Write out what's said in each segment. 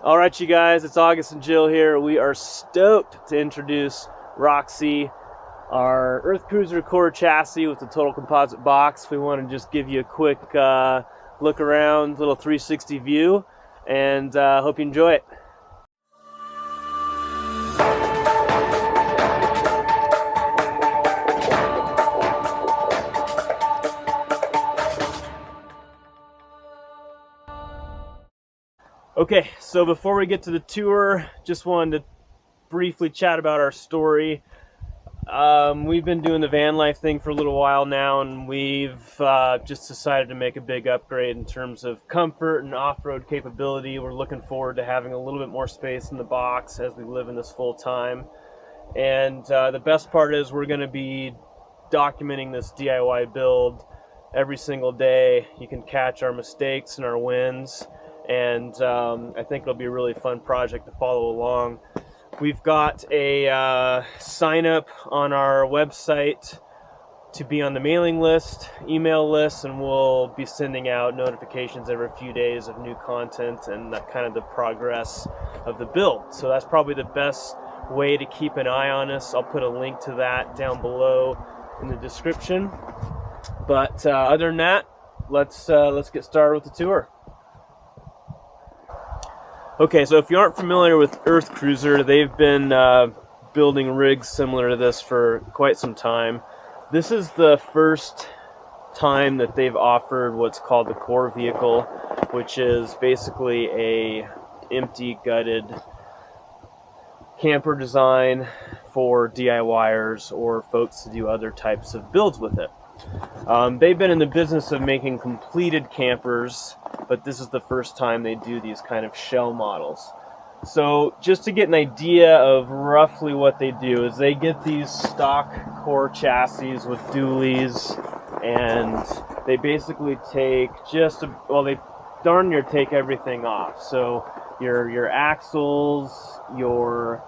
All right, you guys, it's August and Jill here. We are stoked to introduce RockSea, our EarthCruiser CORE chassis with the Total Composite box. We want to just give you a quick look around, little 360 view, and hope you enjoy it. Okay, so before we get to the tour, just wanted to briefly chat about our story. We've been doing the van life thing for a little while now, and we've just decided to make a big upgrade in terms of comfort and off-road capability. We're looking forward to having a little bit more space in the box as we live in this full time. And the best part is we're going to be documenting this DIY build every single day. You can catch our mistakes and our wins. And I think it'll be a really fun project to follow along. We've got a sign up on our website to be on the mailing list, email list, and we'll be sending out notifications every few days of new content and kind of the progress of the build. So that's probably the best way to keep an eye on us. I'll put a link to that down below in the description. But other than that, let's get started with the tour. Okay, so if you aren't familiar with EarthCruiser, they've been building rigs similar to this for quite some time. This is the first time that they've offered what's called the CORE vehicle, which is basically a empty, gutted camper design for DIYers or folks to do other types of builds with it. They've been in the business of making completed campers, but this is the first time they do these kind of shell models. So just to get an idea of roughly what they do is they get these stock CORE chassis with dualies, and they basically take they darn near take everything off. So your axles, your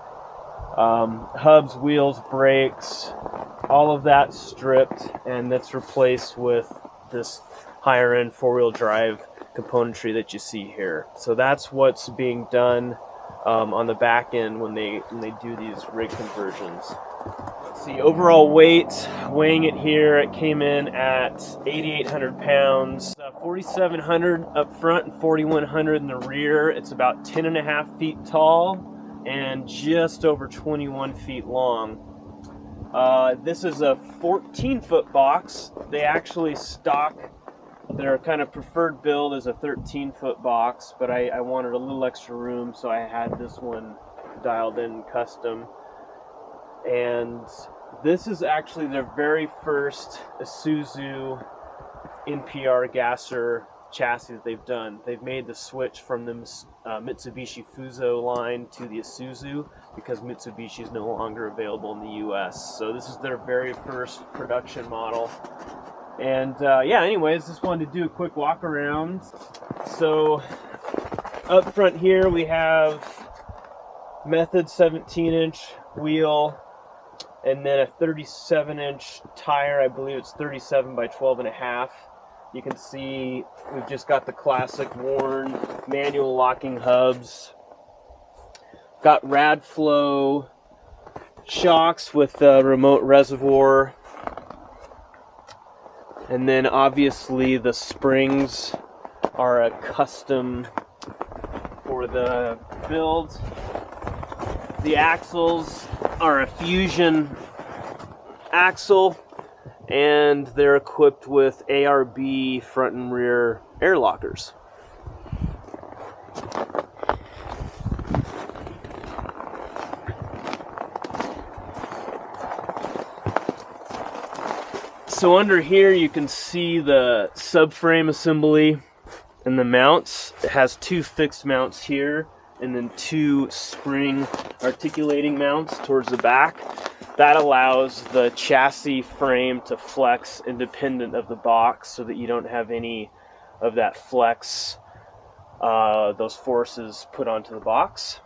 hubs, wheels, brakes, all of that stripped, and that's replaced with this higher end four-wheel drive componentry that you see here. So that's what's being done on the back end when they do these rig conversions. Let's see, overall weight, weighing it here, it came in at 8,800 pounds, 4,700 up front and 4,100 in the rear. It's about 10.5 feet tall and just over 21 feet long. This is a 14-foot box. They actually stock their kind of preferred build is a 13-foot box, but I wanted a little extra room, so I had this one dialed in custom. And this is actually their very first Isuzu NPR gasser chassis that they've done. They've made the switch from the Mitsubishi Fuso line to the Isuzu because Mitsubishi is no longer available in the U.S. So this is their very first production model. And anyways, just wanted to do a quick walk around. So up front here we have Method 17-inch wheel, and then a 37-inch tire. I believe it's 37 by 12.5. You can see we've just got the classic worn manual locking hubs. Got Radflow shocks with a remote reservoir. And then obviously the springs are a custom for the build. The axles are a fusion axle, and they're equipped with ARB front and rear air lockers. So under here you can see the subframe assembly and the mounts. It has two fixed mounts here and then two spring articulating mounts towards the back. That allows the chassis frame to flex independent of the box so that you don't have any of that flex, those forces put onto the box.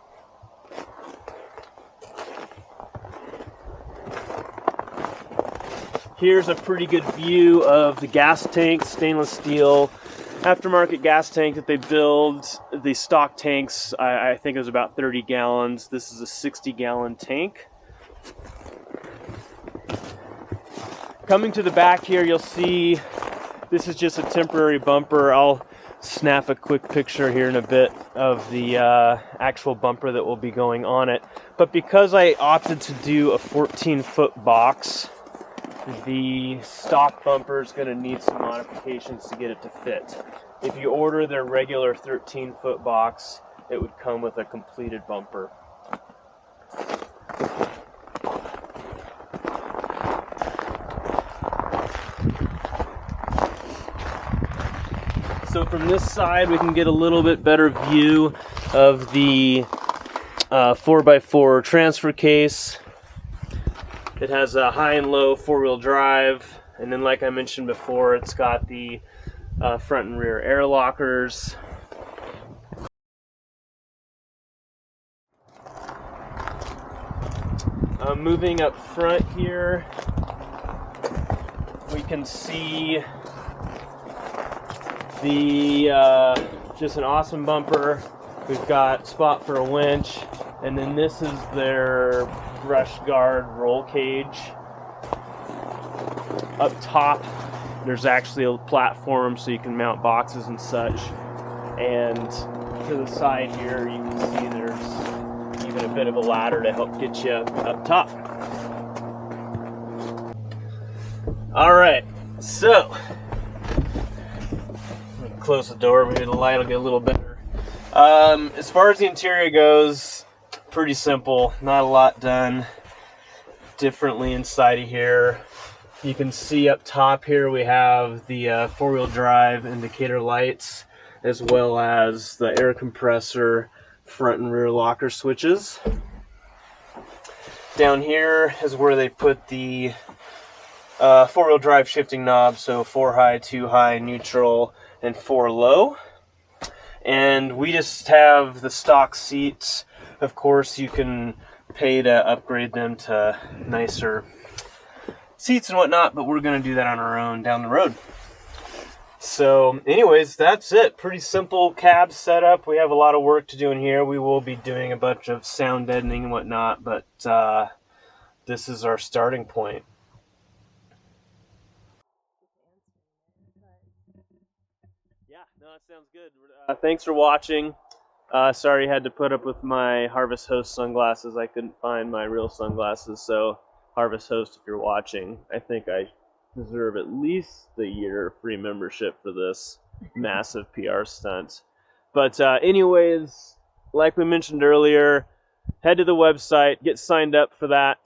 Here's a pretty good view of the gas tank, stainless steel aftermarket gas tank that they build. The stock tanks, I think it was about 30 gallons. This is a 60-gallon tank. Coming to the back here, you'll see this is just a temporary bumper. I'll snap a quick picture here in a bit of the actual bumper that will be going on it. But because I opted to do a 14-foot box, the stock bumper is going to need some modifications to get it to fit. If you order their regular 13-foot box, it would come with a completed bumper. So from this side, we can get a little bit better view of the 4x4 transfer case. It has a high and low four-wheel drive, and then like I mentioned before, it's got the front and rear air lockers. Moving up front here, we can see the just an awesome bumper. We've got spot for a winch, and then this is their brush guard roll cage. Up top there's actually a platform so you can mount boxes and such, and to the side here you can see there's even a bit of a ladder to help get you up top. Alright, so close the door, maybe the light will get a little better. As far as the interior goes, pretty simple, not a lot done differently inside of here. You can see up top here we have the four-wheel drive indicator lights, as well as the air compressor front and rear locker switches. Down here is where they put the four-wheel drive shifting knob, so 4 high, 2 high, neutral, and 4 low. And we just have the stock seats. Of course, you can pay to upgrade them to nicer seats and whatnot, but we're going to do that on our own down the road. So anyways, that's it. Pretty simple cab setup. We have a lot of work to do in here. We will be doing a bunch of sound deadening and whatnot, but this is our starting point. Yeah, no, that sounds good. Thanks for watching. Sorry I had to put up with my Harvest Host sunglasses. I couldn't find my real sunglasses, so Harvest Host, if you're watching, I think I deserve at least a year free membership for this massive PR stunt. But anyways, like we mentioned earlier, head to the website, get signed up for that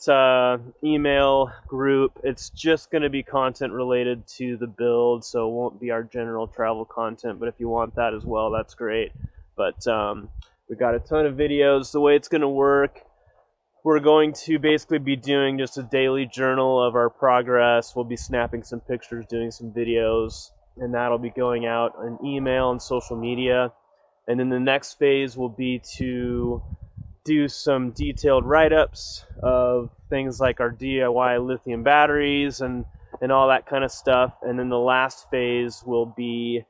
email group. It's just going to be content related to the build, so it won't be our general travel content, but if you want that as well, that's great. But we got a ton of videos. The way it's going to work, we're going to basically be doing just a daily journal of our progress. We'll be snapping some pictures, doing some videos, and that'll be going out on email and social media. And then the next phase will be to do some detailed write-ups of things like our DIY lithium batteries and all that kind of stuff. And then the last phase will be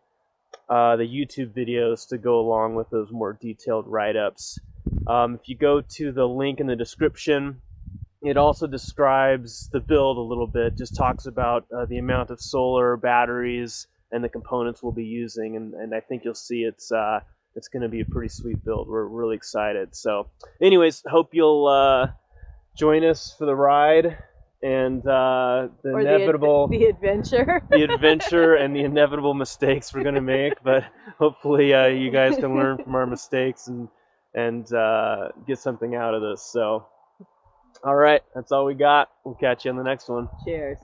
the YouTube videos to go along with those more detailed write-ups. If you go to the link in the description, it also describes the build a little bit, just talks about the amount of solar, batteries, and the components we'll be using, and I think you'll see it's going to be a pretty sweet build. We're really excited. So anyways, hope you'll join us for the ride and the inevitable the adventure the adventure and the inevitable mistakes we're going to make, but hopefully you guys can learn from our mistakes and get something out of this. So all right, that's all we got. We'll catch you on the next one. Cheers.